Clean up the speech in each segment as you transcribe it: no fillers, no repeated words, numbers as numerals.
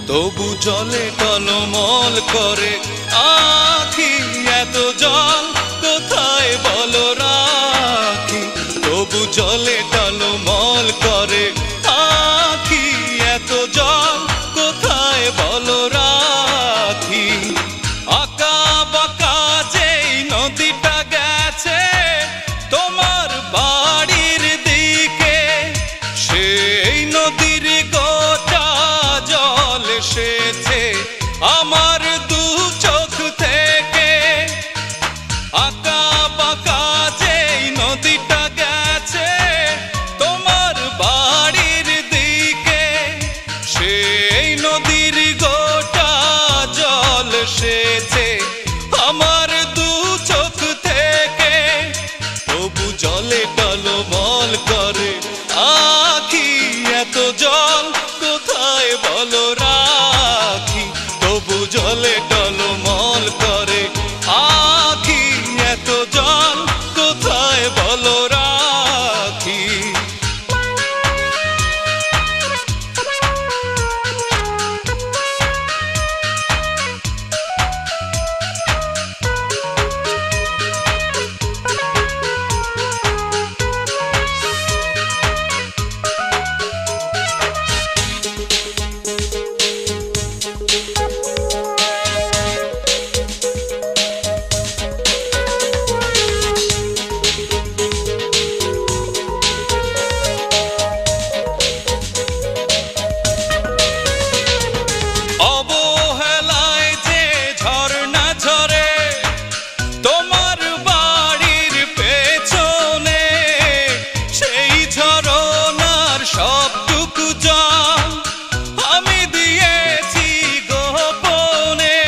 তবু জলে টলমল করে আখি, এত জল কোথায় বলো রাখি। তবু জলে টলমল করে আখি, এত জল কোথায় বলো রাখি। আঁকা বাঁকা যেই নদীটা গেছে তোমার বাড়ির দিকে, সেই নদীর গোটা জল এসেছে আমার দু চোখ থেকে। আঁকা বাঁকা যেই নদীটা গেছে তোমার বাড়ির দিকে, সেই নদীর গোটা জল এসেছে আমার দু চোখ থেকে। তবু জলে টলমল করে আখি, এত জল কোথায় বলো রাখি। তবু জলে টলমল করে আখি, এত জল কোথায় বলো রাখি। অবহেলায় যে ঝরনা ঝরে তোমার বাড়ির পেছনে, সেই ঝরনার সবটুকু জল আমি দিয়েছি গোপনে।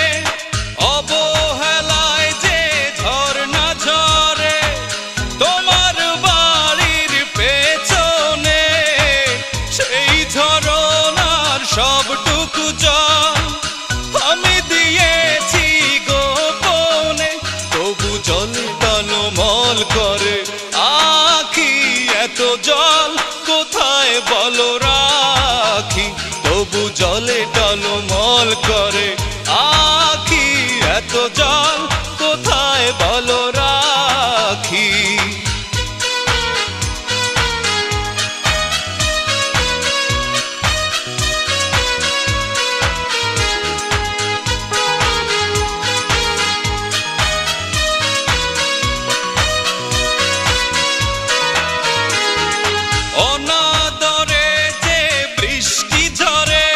অবহেলায় যে ঝরনা ঝরে তোমার বাড়ির পেছনে, সেই ঝরনার সবটুকু জল আমি দিয়েছি গোপনে। তবু জলে টলমল করে আখি, এত জল কোথায় বলো রাখি। তবু জলে টলমল করে আখি, এত জল কোথায় বলো রাখি। অনাদরে যে বৃষ্টি ঝরে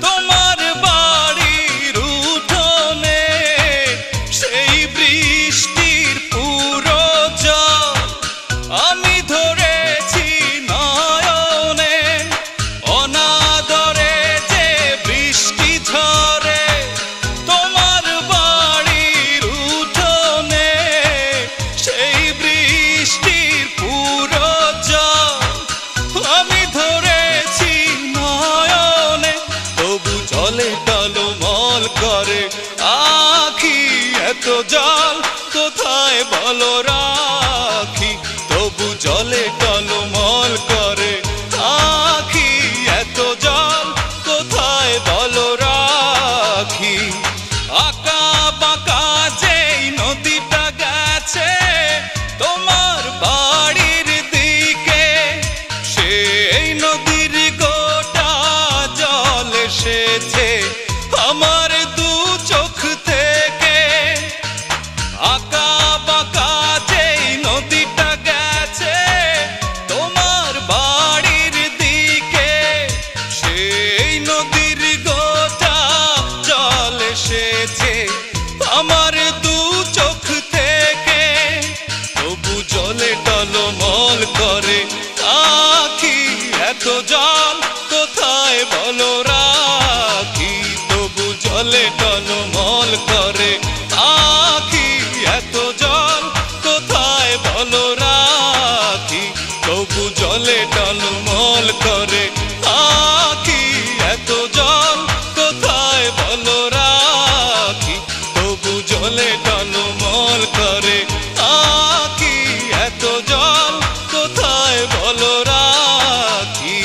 তোমার বাড়ির উঠোনে, সেই বৃষ্টির পুরো জল আমি ধরেছি নয়নে। অনাদরে যে বৃষ্টি ঝরে তোমার বাড়ির উঠোনে, সেই বৃষ্টির পুরো জল আমি ধরেছি নয়নে। তবু জলে টলমল করে আখি, এত জল কোথায় বলো রাখি। তবু জলে টলমল করে আখি, এত জল কোথায় বলো রাখি। আঁকা বাঁকা যেই নদীটা গেছে তোমার বাড়ির দিকে, সেই নদীর গোটা জল এসেছে আমার দু চোখ থেকে। আঁকা বাঁকা যেই নদীটা গেছে তোমার বাড়ির দিকে, সেই নদীর গোটা জল এসেছে আমার দু চোখ থেকে। তবু জলে টলমল করে আখি, এত জল কোথায় বলো রাখি। তবু জলে টলমল করে আখি, এত জল কোথায় বলো রাখি। তবু জলে টলমল করে আখি, এত জল কোথায় বলো রাখি। তবু জলে টলমল করে আখি, এত জল কোথায় বলো রাখি।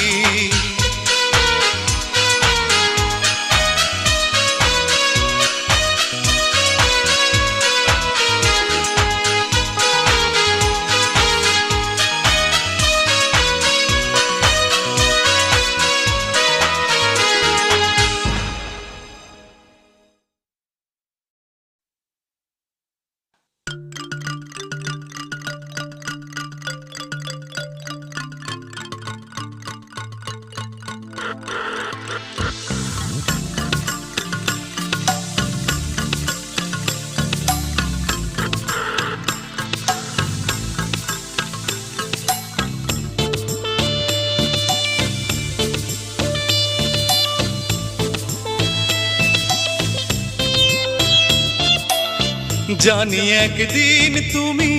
জানি একদিন তুমি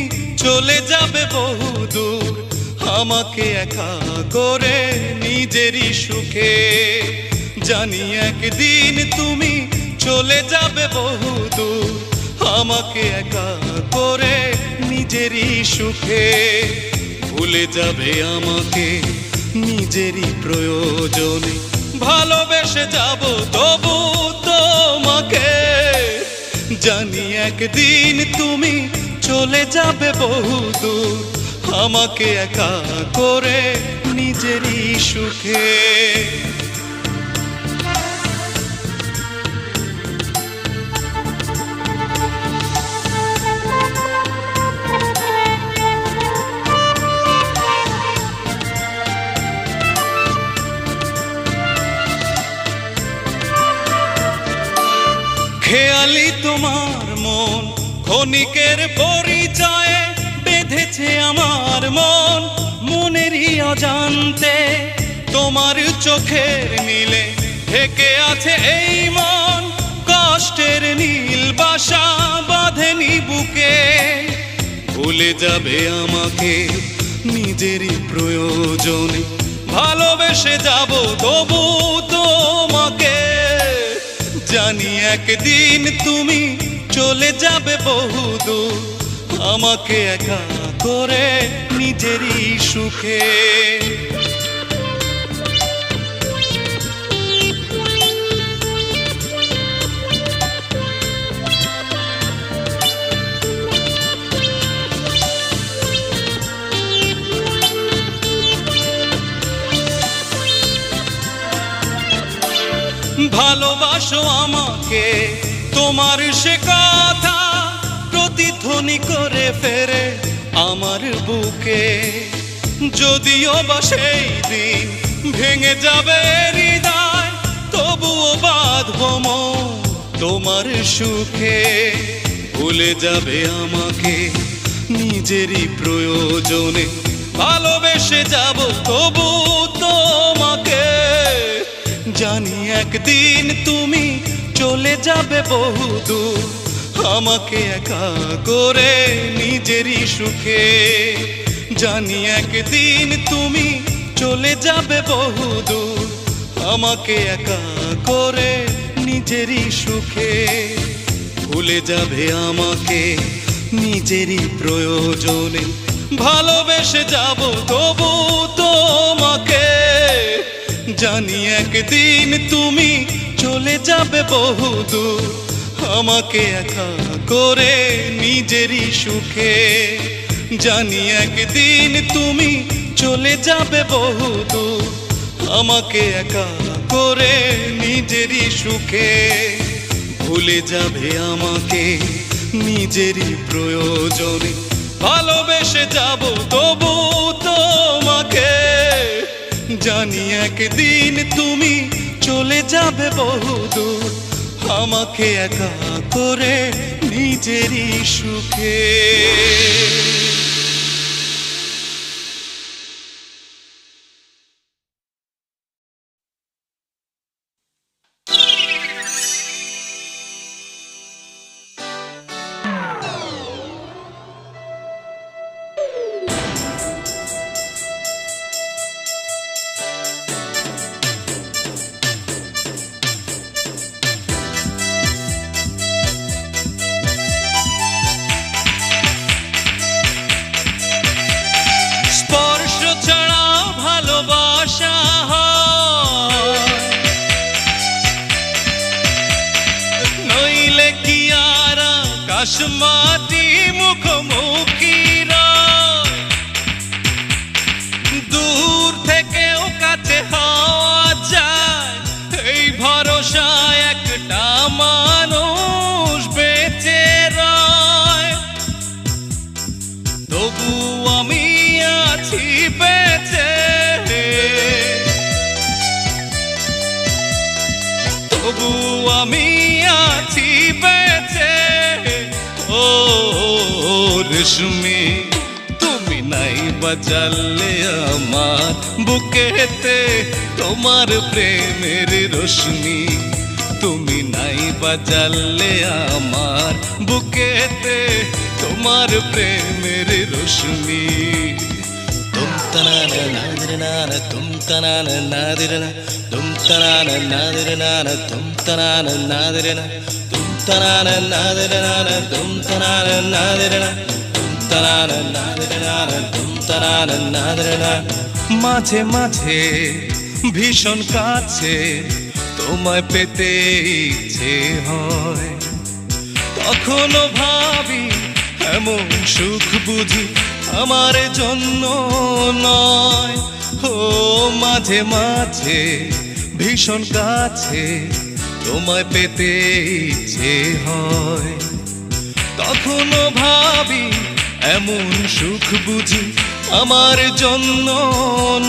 চলে যাবে বহুদূর, আমাকে একা করে নিজেরই সুখে। জানি একদিন তুমি চলে যাবে বহুদূর, আমাকে একা করে নিজেরই সুখে। ভুলে যাবে আমাকে নিজেরই প্রয়োজনে, ভালোবেসে যাব তবু তোমাকে। জানি একদিন তুমি চলে যাবে বহুদূর, আমাকে একা করে নিজেরই সুখে। খেয়ালি তোমার মন ক্ষণিকের পরিচয়ে বেঁধেছে আমার মন মনেরই অজান্তে। তোমার চোখের নীলে ঢেকে আছে এই মন, কষ্টের নীল বাসা বাঁধেনি বুকে। ভুলে যাবে আমাকে নিজেরই প্রয়োজনে, ভালোবেসে যাব তবু তোমাকে। জানি একদিন তুমি চলে যাবে বহুদূর, আমাকে একা করে নিজেরই সুখে। ভালোবাসো আমাকে, তোমার সে কথা প্রতিধ্বনি করে ফেরে আমার বুকে। যদিও বা সেই দিন ভেঙে যাবে হৃদয়, তবুও বাঁধবো মন তোমার সুখে। ভুলে যাবে আমাকে নিজেরই প্রয়োজনে, ভালোবেসে যাব তবু তোমাকে। জানি একদিন তুমি চলে যাবে বহুদূর, আমাকে একা করে নিজেরই সুখে। জানি একদিন তুমি চলে যাবে বহুদূর, আমাকে একা করে নিজেরই সুখে। ভুলে যাবে আমাকে নিজেরই প্রয়োজনে, ভালোবেসে যাব তবু তোমাকে। জানি একদিন তুমি চলে যাবে বহুদূর, আমাকে একা করে নিজেরই সুখে। জানি একদিন তুমি চলে যাবে বহুদূর, আমাকে একা করে নিজেরই সুখে। ভুলে যাবে আমাকে নিজেরই প্রয়োজনে, ভালোবেসে যাব তবু তোমাকে। জানি একদিন তুমি চলে যাবে বহুদূর, আমাকে একা করে নিজেরই সুখে। মাটি মুখোমুখি দূর থেকেও কাছে হওয়া যায়, এই ভরসা একটা মানুষ বেঁচে রয়। তবু আমি আছি বেঁচে, তবু আমি আছি বেঁচে। ও রেশমি তুমি নাই বাজালে আমার বুকেতে তোমার প্রেমের রোশনি। তুমি নাই বাজালে আমার বুকেতে তোমার প্রেমের রোশনি। তুম তানানা নাদিরে নানা তুম তানানা নাদিরে না তুম তানানা নাদিরে নানা তুম তানানা নাদিরে না তুম তানানা নাদিরে নানা তুম তানানা নাদিরে না তুম তানানা নাদিরে নানা তুম তানানা নাদিরে না। মাঝে মাঝে ভীষণ কাছে তোমায় পেতে ইচ্ছে হয়, তখনও ভাবি এমন সুখ বুঝি আমার জন্য নয়। ও মাঝে মাঝে ভীষণ কাছে তোমায় পেতে ইচ্ছে হয়, তখনও ভাবি এমন সুখ বুঝি আমার জন্য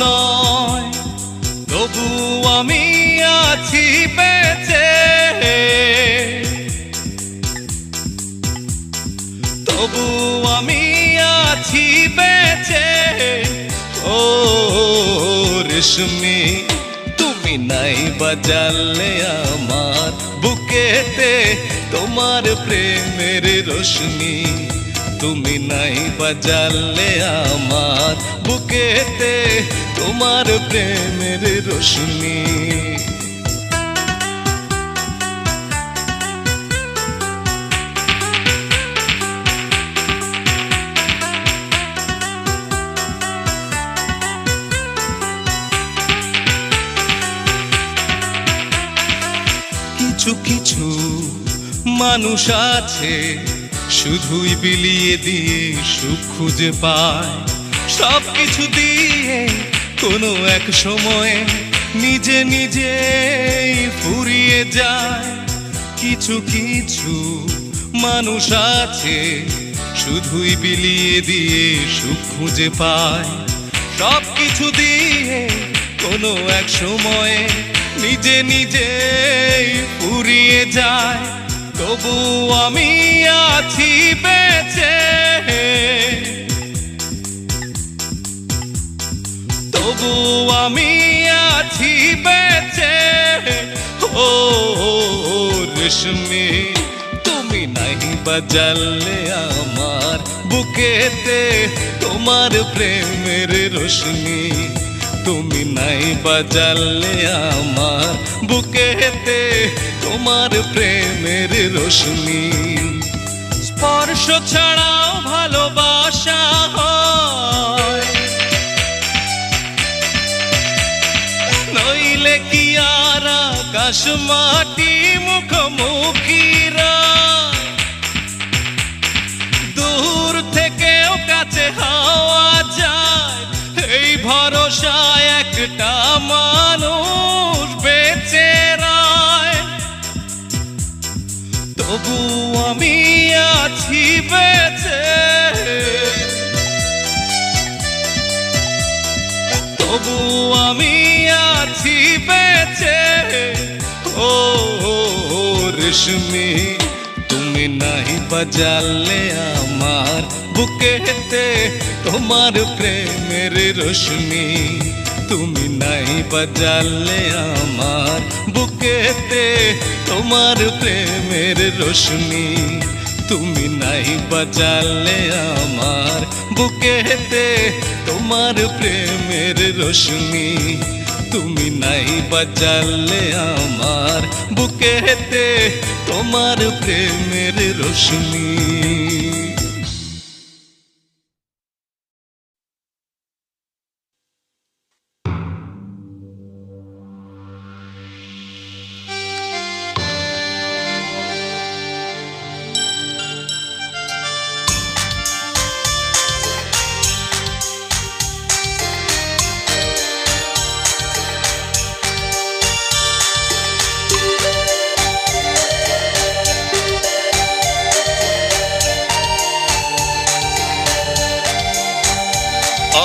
নয়। তবু আমি আছি বেঁচে, তবু আমি আছি বেঁচে। ও রেশমি তুমি নাই বাজালে আমার বুকেতে তোমার প্রেমের রোশনি। তুমি নাই বাজালে আমার বুকেতে তোমার প্রেমের রোশনি। কিছু কিছু মানুষ আছে শুধুই বিলিয়ে দিয়ে সুখ খুঁজে পায়, সব কিছু দিয়ে কোনো এক সময়ে নিজে নিজেই ফুরিয়ে যায়। কিছু কিছু মানুষ আছে শুধুই বিলিয়ে দিয়ে সুখ খুঁজে পায়, সব কিছু দিয়ে কোনো এক সময়ে নিজে নিজেই ফুরিয়ে যায়। তবু আমি আছি বেঁচে, তবু আমি আছি বেঁচে। ও রেশমি তুমি নাই বাজালে আমার বুকেতে তোমার প্রেমের রোশনি। তুমি নাই বাজালে আমার বুকেতে তোমার প্রেমের রোশনি। স্পর্শ ছাড়াও ভালোবাসা হয়, নইলে কি আর আকাশ মাটি মুখোমুখিরা। দূর থেকেও কাছে হওয়া যায় এই ভরসায় একটা মানুষ বেঁচে রয়। তবু আমি আছি বেঁচে, তবু আমি আছি বেঁচে। ও রেশমি তুমি নাই বাজালে আমার বুকেতে তোমার প্রেমের রোশনি। তুমি নাই বাজালে আমার বুকেতে তোমার প্রেমের রোশনি। তুমি নাই বাজালে আমার বুকেতে তোমার প্রেমের রোশনি। তুমি নাই বাজালে আমার বুকেতে তোমার প্রেমের রোশনি।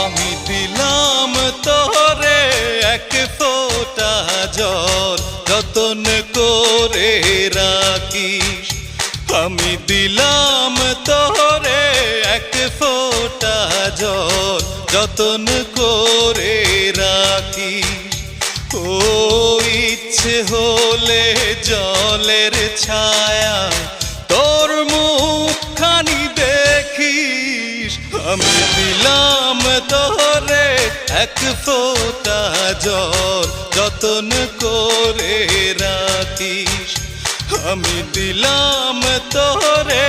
আমি দিলাম তোরে এক ফোঁটা জল, যতন করে রাখিস। আমি দিলাম তোরে এক ফোঁটা জল, যতন করে রাখিস। ও ইচ্ছে হলে জলের ছায়া তোর মুখখানি দেখিস, আমি দিলাম তোরে এক ফোঁটা জল যতন করে রাখিস। আমি দিলাম তোরে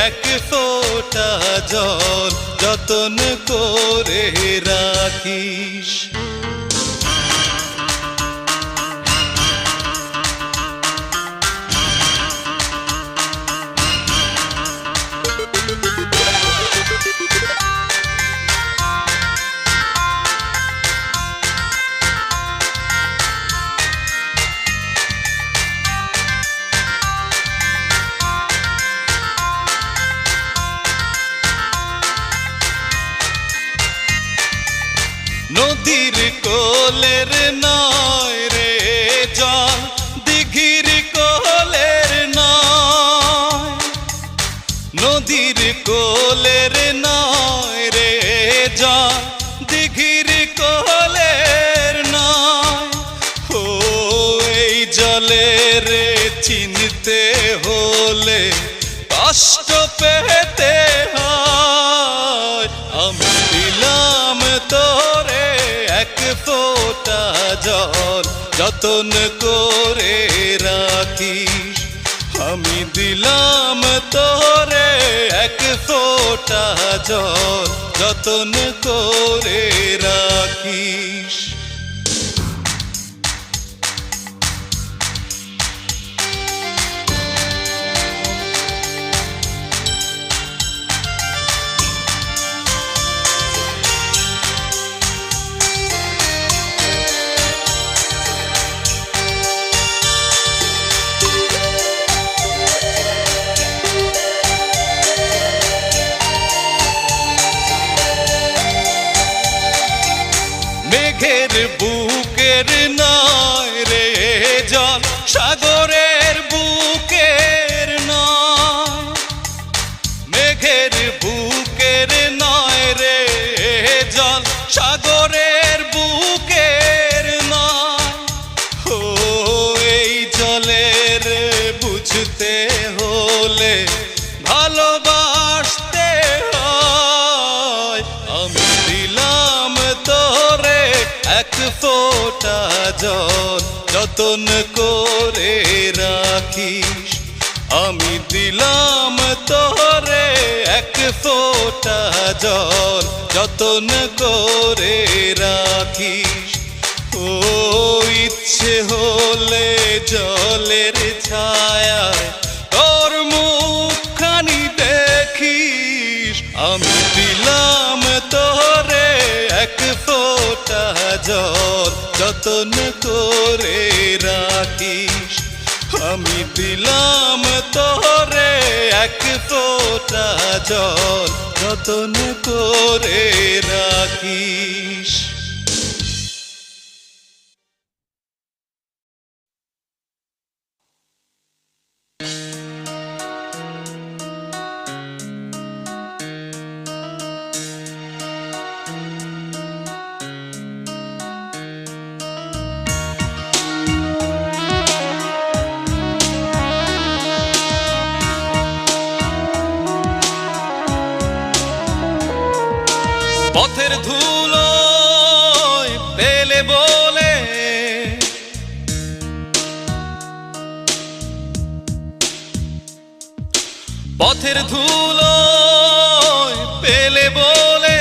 এক ফোঁটা জল যতন করে রাখিস। নদীর কোলের নয় রে জল, দিঘির কোলের নয়, নদীর কোলের নয় রে জল, দিঘির কোলের নয়। ও এই জলের চিনতে হলে কষ্ট পেতে হয়, আমি দিলাম তোরে এক ফোঁটা জল যতন করে রাখিস। আমি দিলাম তোরে এক ফোঁটা জল যতন করে রাখিস। মেঘের বুকের নয় রে জল, সাগরের বুকের নয়, মেঘের বুকের নয় রে জল, সাগরের বুকের নয়। ও এই জলের বুঝতে হলে ভালোবাসতে হয়, আমি দিলাম তোরে এক ফোঁটা জল যতন করে রাখিস। আমি দিলাম তোরে এক ফোঁটা জল যতন করে রাখিস। ও ইচ্ছে হলে জলের ছায়ায় তোর মুখখানি দেখিস, আমি দিলাম তোরে এক ফোঁটা জল যতন করে রাখিস। আমি দিলাম তোরে এক ফোঁটা জল যতন করে রাখিস। পথের ধুলো পেলে বলে পথের ধুলো পেলে বলে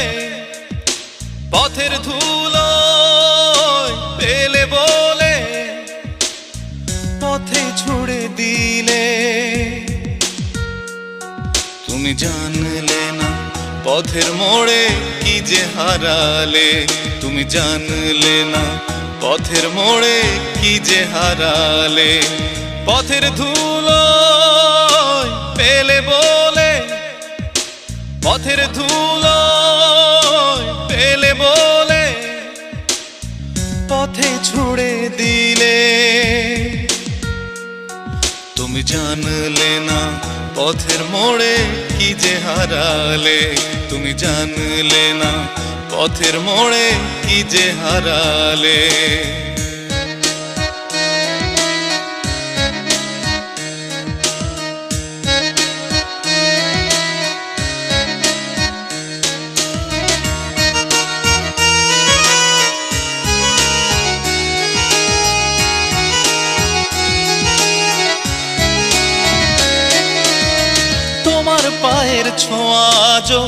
পথের ধুলো পেলে বলে পথে ছুড়ে দিলে তুমি জানলে না পথের মোড়ে কি যে হারালে তুমি জানলে না পথের মোড়ে কি যে হারালে পথের ধুলো পেলে বলে পথের ধুলো পেলে বলে পথে ছুড়ে দিলে তুমি জানলে না পথের মোড়ে কি যে হারালে তুমি জানলে না পথের মোড়ে কি যে হারালে পায়ের ছোঁয়া আজও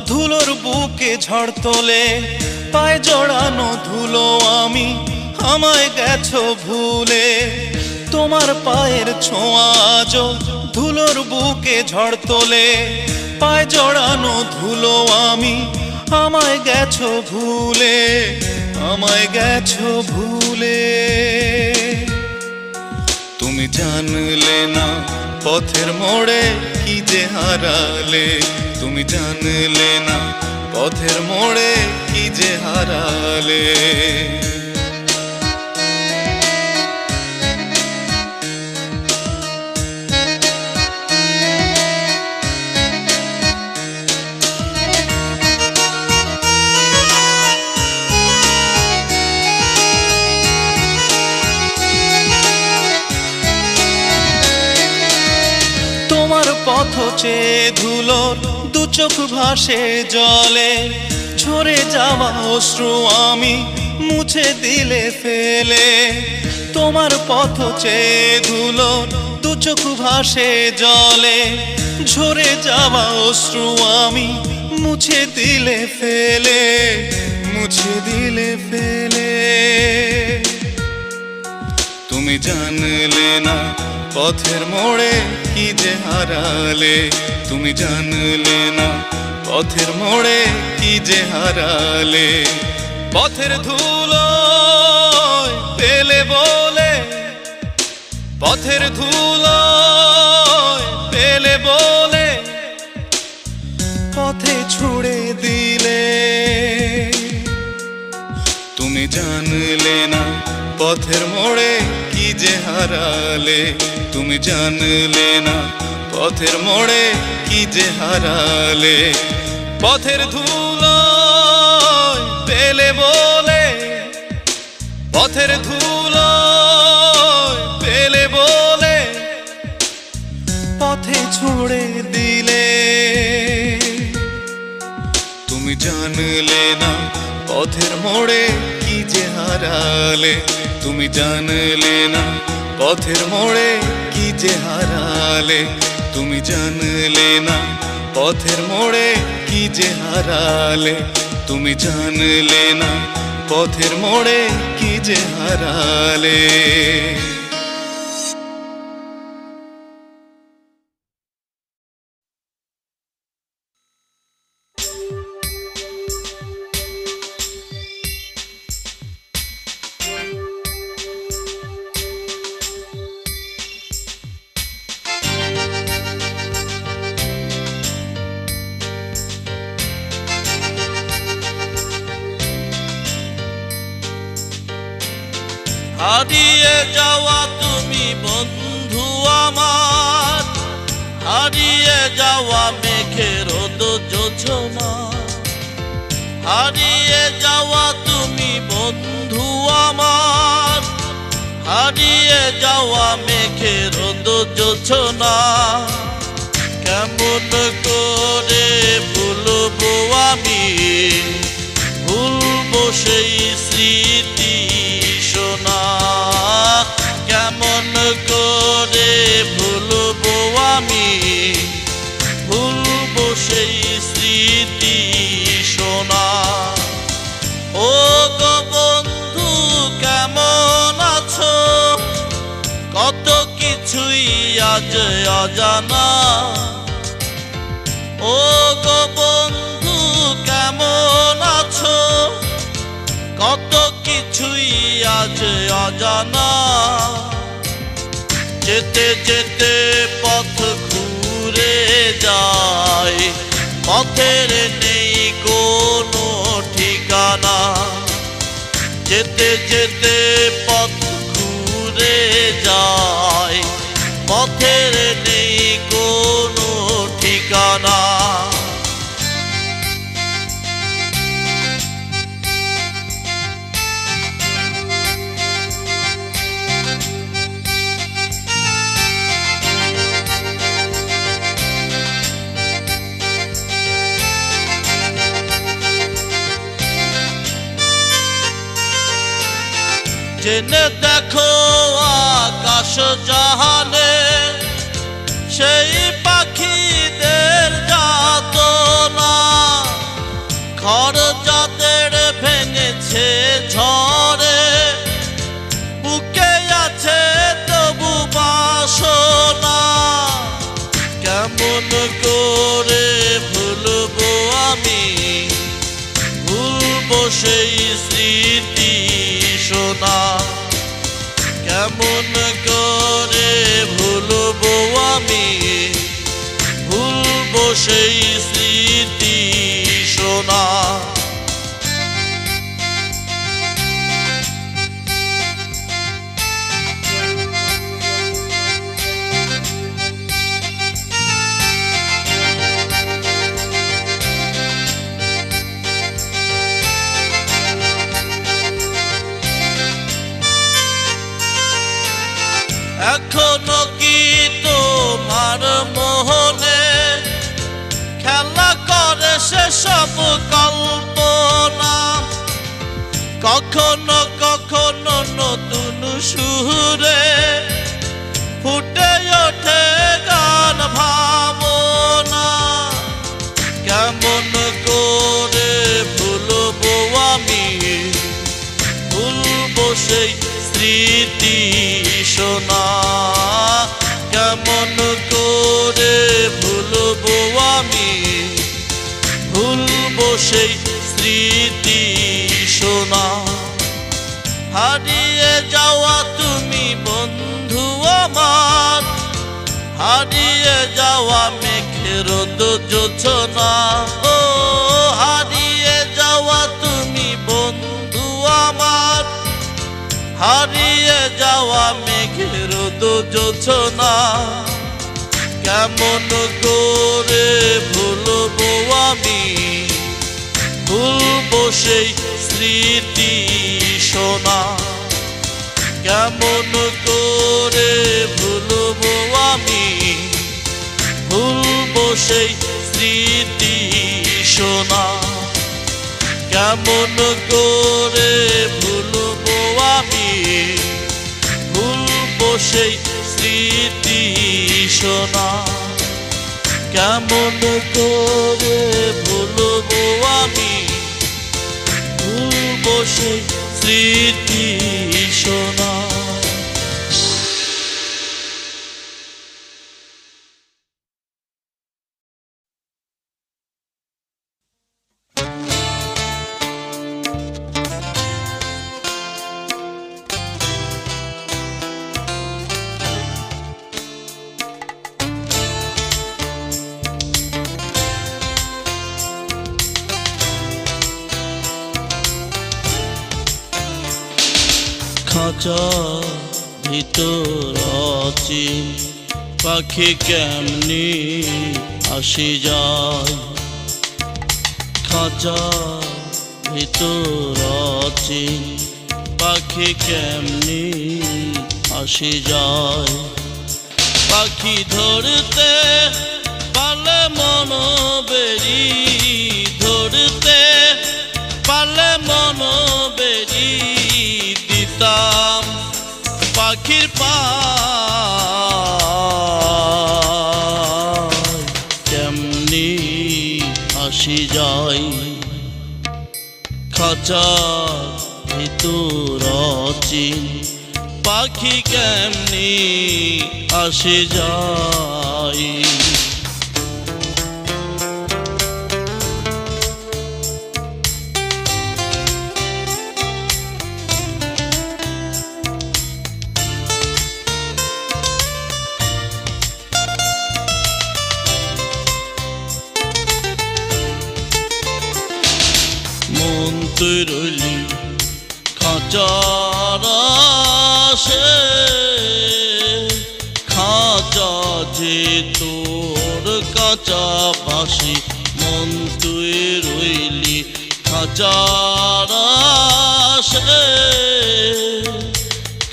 ধুলোর বুকে ঝড় তোলে। পায়ে জড়ানো ধুলো আমি, আমায় গেছো ভুলে। তোমার পায়ের ছোঁয়া আজও ধুলোর বুকে ঝড় তোলে। পায়ে জড়ানো ধুলো আমি, আমায় গেছো ভুলে, আমায় গেছো ভুলে। তুমি জানলে না পথের মোড়ে কি যে হারালে। তুমি জানলে না পথের মোড়ে কি যে হারালে। পথ চেয়ে ধুলোর দু চোখ ভাসে জলে। ঝরে যাওয়া অশ্রু আমি মুছে দিলে ফেলে। তোমার পথ চেয়ে ধুলোর দু চোখ ভাসে জলে। ঝরে যাওয়া অশ্রু আমি মুছে দিলে ফেলে, মুছে দিলে ফেলে। তুমি জানলে না পথের মোড়ে কি যে হারালে। তুমি জানলে না পথের মোড়ে কি যে হারালে। পথের ধুলো পেলে বলে, পথের ধুলো পেলে বলে পথে ছুড়ে দিলে। তুমি জানলে না পথের মোড়ে কি যে হারালে। তুমি জানলে না পথের মোড়ে কি যে হারালে। পথের ধুলো পেলে বলে, পথের ধুলো পেলে বলে পথে ছুড়ে দিলে। তুমি জানলে না পথের মোড়ে কি যে হারালে। তুমি জানলে না পথের মোড়ে কি যে হারালে। তুমি জানলে না পথের মোড়ে কি যে হারালে। তুমি জানলে না পথের মোড়ে কি যে হারালে। হারিয়ে যাওয়া তুমি বন্ধু আমার, হারিয়ে যাওয়া মেঘের জোছনা। হারিয়ে যাওয়া তুমি বন্ধু আমার, হারিয়ে যাওয়া মেঘের জোছনা। কেমন করে ভুলবো আমি, ভুলবো সেই স্মৃতি সোনা। কেমন করে ভুলবো আমি, ভুলবো সেই স্মৃতি সোনা। ও গো বন্ধু কেমন আছো, কত কিছুই আজ অজানা। ও গো বন্ধু কেমন আছো, কত কিছুই আজ অজানা। যেতে যেতে পথ ঘুরে যায়, পথের নেই কোনো ঠিকানা। যেতে যেতে পথ ঘুরে যায়, পথের নেই কোনো ঠিকানা। জেনে দেখো আকাশ জাহানে, সেই পাখিদের যা স্মৃতি সোনা কেমন করে ভুলবো আমি ভুলবো সেই স্মৃতি সোনা এখনো কি তোমার মোহনে খেলা করে সেসব কল্পনা কখনো কখনো নতুন সুরে ফুটে ওঠে গান ভাবনা কেমন করে ভুলবো আমি ভুলবো সেই স্মৃতি সোনা কেমন করে ভুলবো আমি ভুলবো সেই স্মৃতি সোনা হারিয়ে যাওয়া তুমি বন্ধু আমার হারিয়ে যাওয়া মেঘের যোছনা ও হারিয়ে যাওয়া তুমি বন্ধু আমার হারিয়ে যাওয়া মেঘের যোছনা কেমন করে ভুলবো আমি ভুলবো সেই স্মৃতি সোনা কেমন করে ভুলবো আমি ভুলবো সেই স্মৃতি সোনা কেমন করে ভুলবো আমি ভুলবো সেই স্মৃতি সোনা কেমন করে ভুলবো আমি ভুলবো সেই স্মৃতি সোনা খাঁচা ভিতর অচিন পাখি কেমনি আসি যায় খাঁচা ভিতর অচিন পাখি কেমনি আসি যায় পাখি ধরতে পারলে মন বেরি ধরতে পারলে মন বেরি দিতাম পাখির পায় কেমনি আসি যায় খাঁচা ভিতর অচিন পাখি কেমনি আসি যায় মন তুই রইলি খাঁচার আশে খাঁচা যে তোর কাঁচা বাসি মন তুই রইলি খাঁচার আশে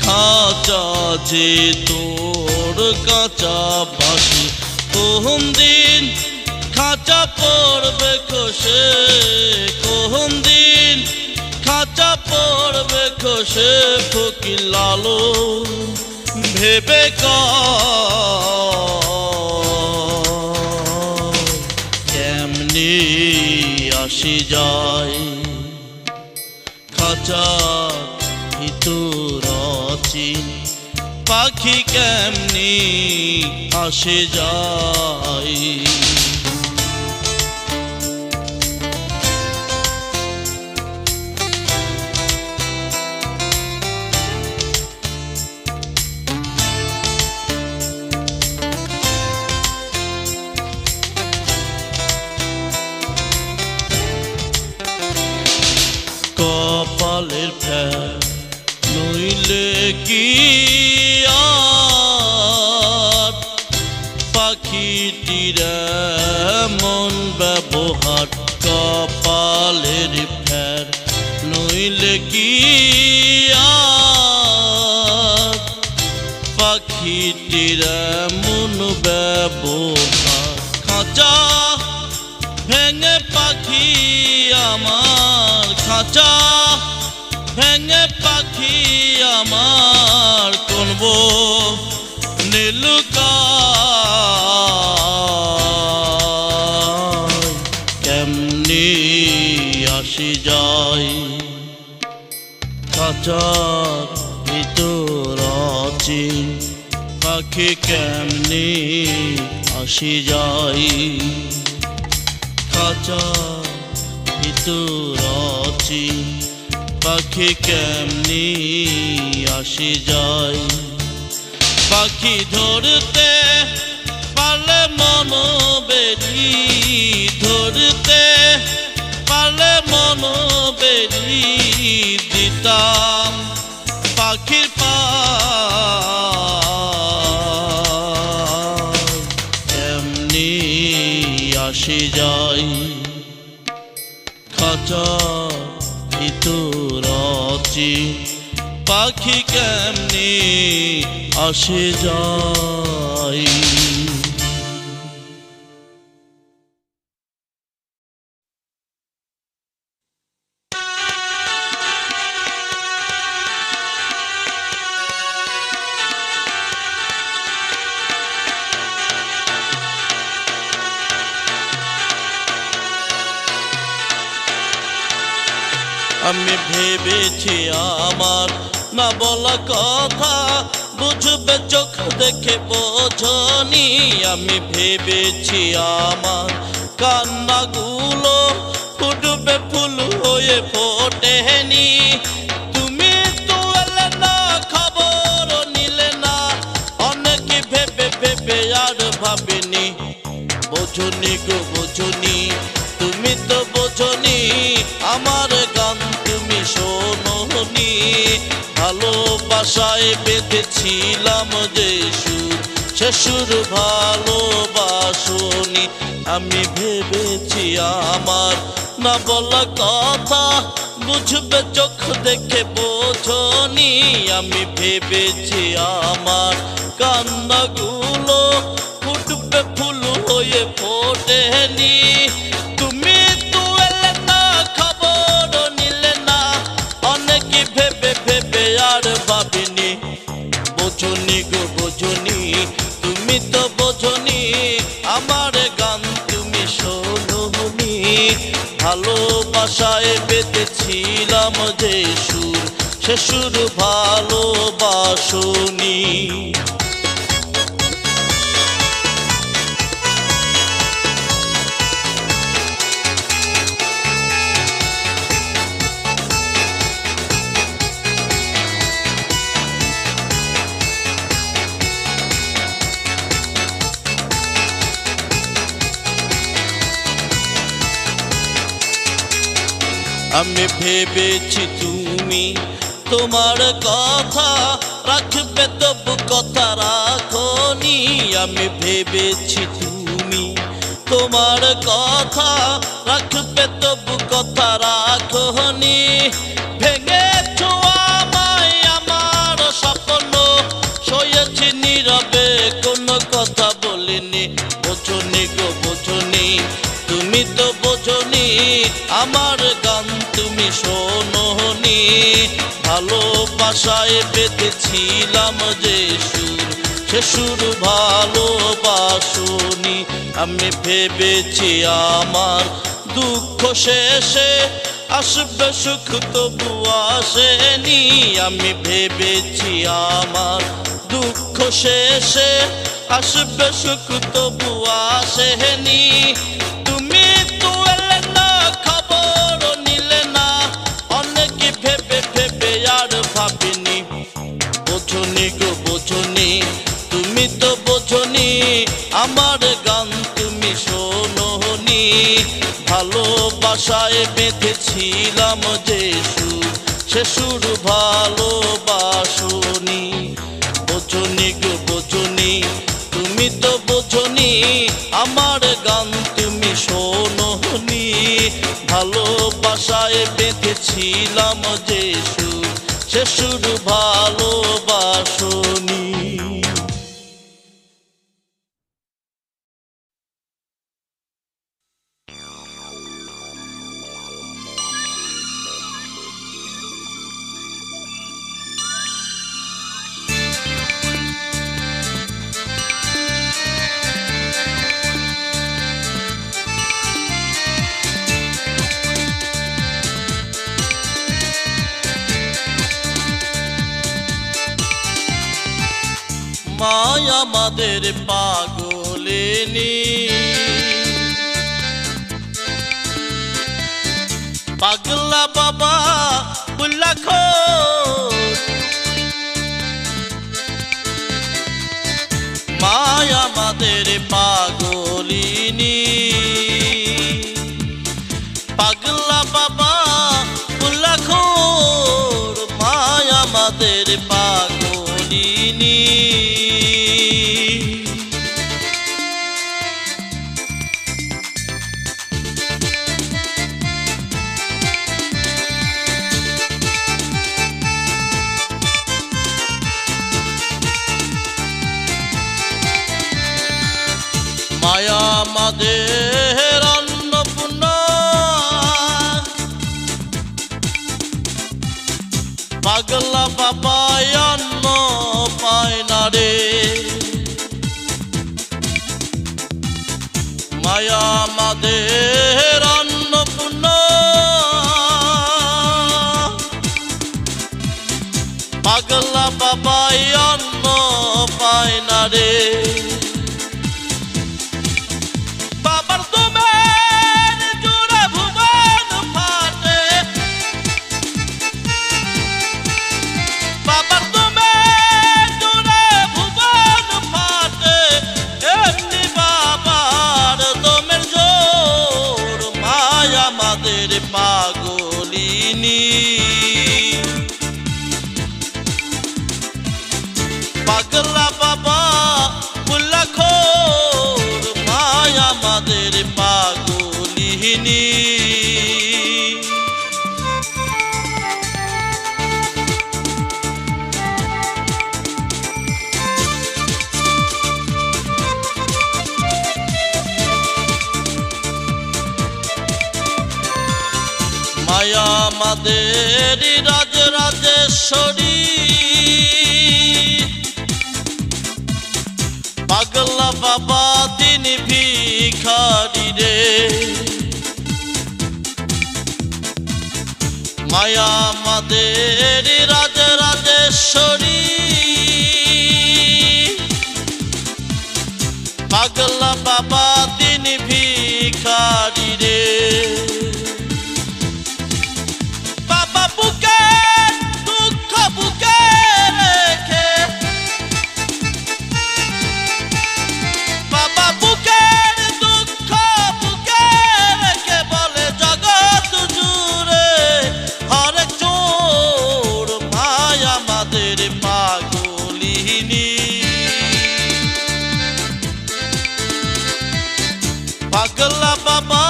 খাঁচা যে তোর কাঁচা বাসি কোন দিন খাঁচা পড়বে খসে কোন দিন খাঁচা পড়বে খসে ফকির লালো ভেবে কেমনি আসি যায় খাঁচা ভিতর অচিন পাখি কেমনি আসে যায় কি আর পাখিটির মন ব্যবহার কপালের ফের নইলে কি আর পাখিটির মন ব্যবহার খাঁচা ভেঙে পাখি আমার খাঁচা ভেঙে পাখি আমার কোনব নীলুকায় কেমনি আসি যায় খাঁচার ভিতর আছি পাখি কেমনি আসি যায় খাঁচার ভিতর আছি পাখি কেমনি আসি যায় পাখি ধরতে পারলে মন বেরি ধরতে পারলে মন বেরি দিতাম পাখির পায় কেমনি আসি যায় খাঁচার ভিতর আছি পাখি কেমনি আসে যায় আমি ভেবেছি আমার না বলা কথা বুঝবে চোখ দেখে বোঝনি আমি ভেবেছি আমার কান্নাগুলো ফুটবে ফুল হয়ে ফোটেনি তুমি তো এলে না খবর নিলে না অনেকে ভেবে ভেবে আর ভাবিনি বোঝনি গো বোঝনি তুমি তো বোঝনি আমার গান তুমি শোনোনি ভালোবাসায় বেঁধেছিলাম যে সুর সে সুর ভালোবাসনি আমি ভেবেছি আমার না বলা কথা বুঝবে চোখ দেখে বোঝনি আমি ভেবেছি আমার কান্নাগুলো ফুটবে ফুল হয়ে ফোটেনি তুমি তো এলে না খবর নিলে না অনেকে ভেবে ভেবে আর ভাবিনি বোঝনি গো বোঝনি তুমি তো বোঝনি আমার গান তুমি শোনোনি ভালোবাসায় বেঁধেছিলাম যে সুর সে সুর ভালোবাসনি আমি ভেবেছি তুমি তোমার কথা রাখবে তবু কথা রাখনি আমি ভেবেছি তুমি তোমার কথা রাখবে তবু কথা রাখনি ভেঙেছো আমায় আমার স্বপ্ন সয়েছি নীরবে কোনো কথা বলিনি বোঝনি গো বোঝনি তুমি তো বোঝনি আমার গান তুমি শোনোনি ভালোবাসায় বেঁধেছিলাম যে সুর সে সুর ভালোবাসনি আমি ভেবেছি আমার দুঃখ শেষে আসবে সুখ তবু আসেনি আমি ভেবেছি আমার দুঃখ শেষে আসবে সুখ তবু আসেনি তুমি তো এলে না খবর নিলে না অনেকে ভেবে ভেবে আর ভাবিনি বোঝনি গো বোঝনি তুমি তো বোঝনি আমার গান তুমি শোনোনি ভালোবাসায় বেঁধেছিলাম যে সুর সে সুর ভালোবাসনি বোঝনি গো বোঝনি, তুমি তো বোঝনি আমার গান তুমি শোনোনি। ভালোবাসায় বেঁধেছিলাম যে সুর, সে সুর ভালোবাসনি। মায়া আমাদের পাগলেনি, পাগলা বাবা বুল্লাখোর। মায়া আমাদের পাগলিনী, পাগলা বাবা বুল্লাখোর। মায়া আমাদের পাগলিনী। মায়া আমাদের অন্নপূর্ণা, পাগলা বাবা অন্ন পায় না রে। মায়া আমাদের অন্নপূর্ণা, পাগলা বাবা অন্ন পায় না রে। বাবার তোমার জুড়ে ভুবন ফাটে, বাবার তোমার জুড়ে ভুবন ফাটে, এমনি বাবার দমের জোর। মায়া আমাদের পাগলিনী, পাগলা বাবা বুল্লাখোর। মায়া আমাদের পাগলিনী। মায়া আমাদের রাজরাজেশ্বরী, পাগলা বাবা তিনি ভিখারি রে। মায়া আমাদের রাজরাজেশ্বরী, পাগলা বাবা তিনি ভিখারি রে। বাবা বুকে দুঃখ বুকে রেখে, বাবা বুকের দুঃখ বুকে রেখে বলে জগৎ জুড়ে হরেক চোর। মায়া আমাদের পাগলিনী, পাগলা বাবা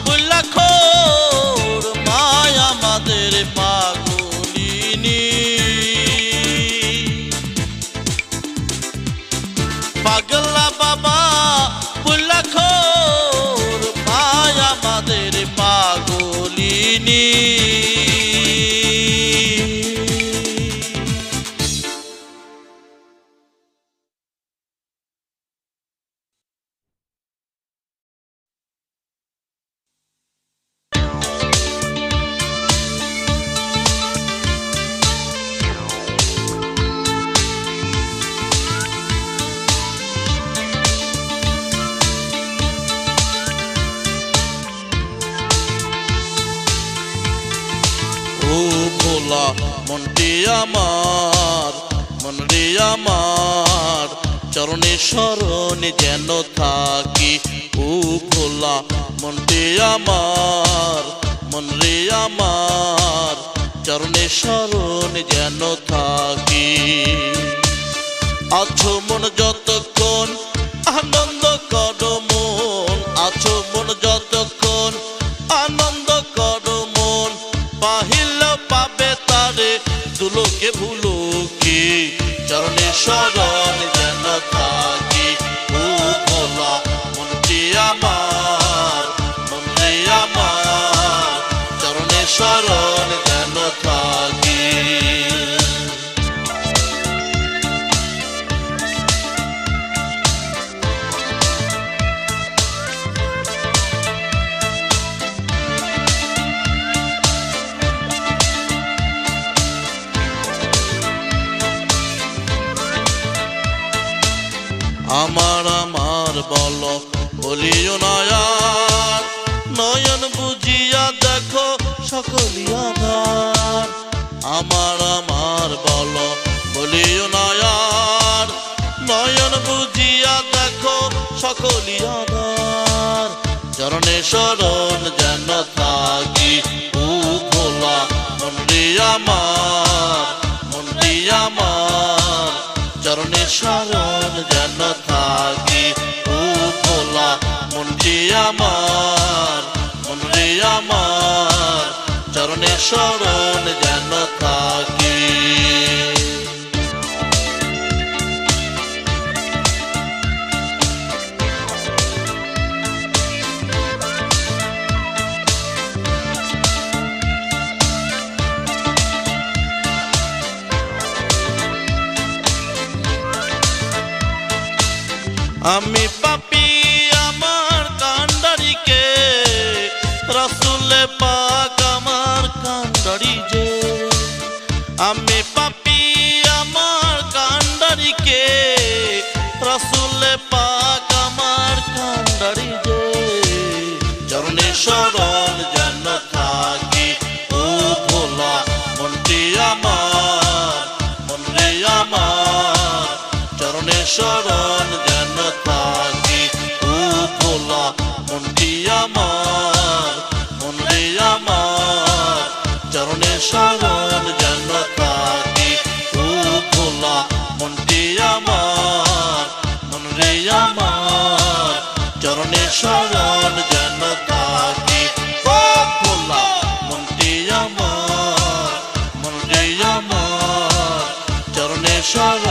বুল্লাখোর। মায়া আমাদের পাগলিনী, পাগলা বাবা বুল্লাখোর। মায়া আমাদের পাগলিনী। ভোলা মনটি আমার, মনরে আমার, চরণে শরণে যেন থাকি। ও ভোলা মনটি আমার, মনরে আমার, চরণে শরণে যেন থাকি। আছো মন যতক্ষণ আনন্দ করো মন, আছো মন যতক্ষণ আনন্দ করো মন, পাহিল পাবে তারে দুলোকে ভুলোকে, চরণে শরণ যেন থাকি। ও ভোলা মনটি আমার, মনটি আমার, চরণে শরণ যেন থাকি। আমার আমার বলো বলিও নয়ন, নয়ন বুঝিয়া দেখো সকলি আধার। আমার আমার বলো বলিও নয়ন, নয়ন বুঝিয়া দেখো সকলি আধার, চরণে শরণ যেন থাকি। ও ভোলা মনটি আমার, মনটি আমার, চরণে শরণ যেন থাকি। ও ভোলা মনটি আমার, মনটি আমার, চরণে শরণ যেন থাকি। আমি পাপী আমার কান্ডারিকে, রাসূলে পাক আমার কান্ডারি যে। আমি পাপী আমার কান্ডারিকে, রাসূলে পাক আমার কান্ডারি যে, চরণে শরণ যেন থাকি। ও ভোলা মনটি আমার, মনটি আমার, চরণে শরণ যেন থাকি। ও ভোলা মনটি আমার, মনটি আমার, চরণে শরণ যেন থাকি। ও ভোলা মনটি আমার, মনটি আমার, চরণে শরণ যেন থাকি। ও ভোলা মনটি আমার, মনটি আমার, চরণে শরণ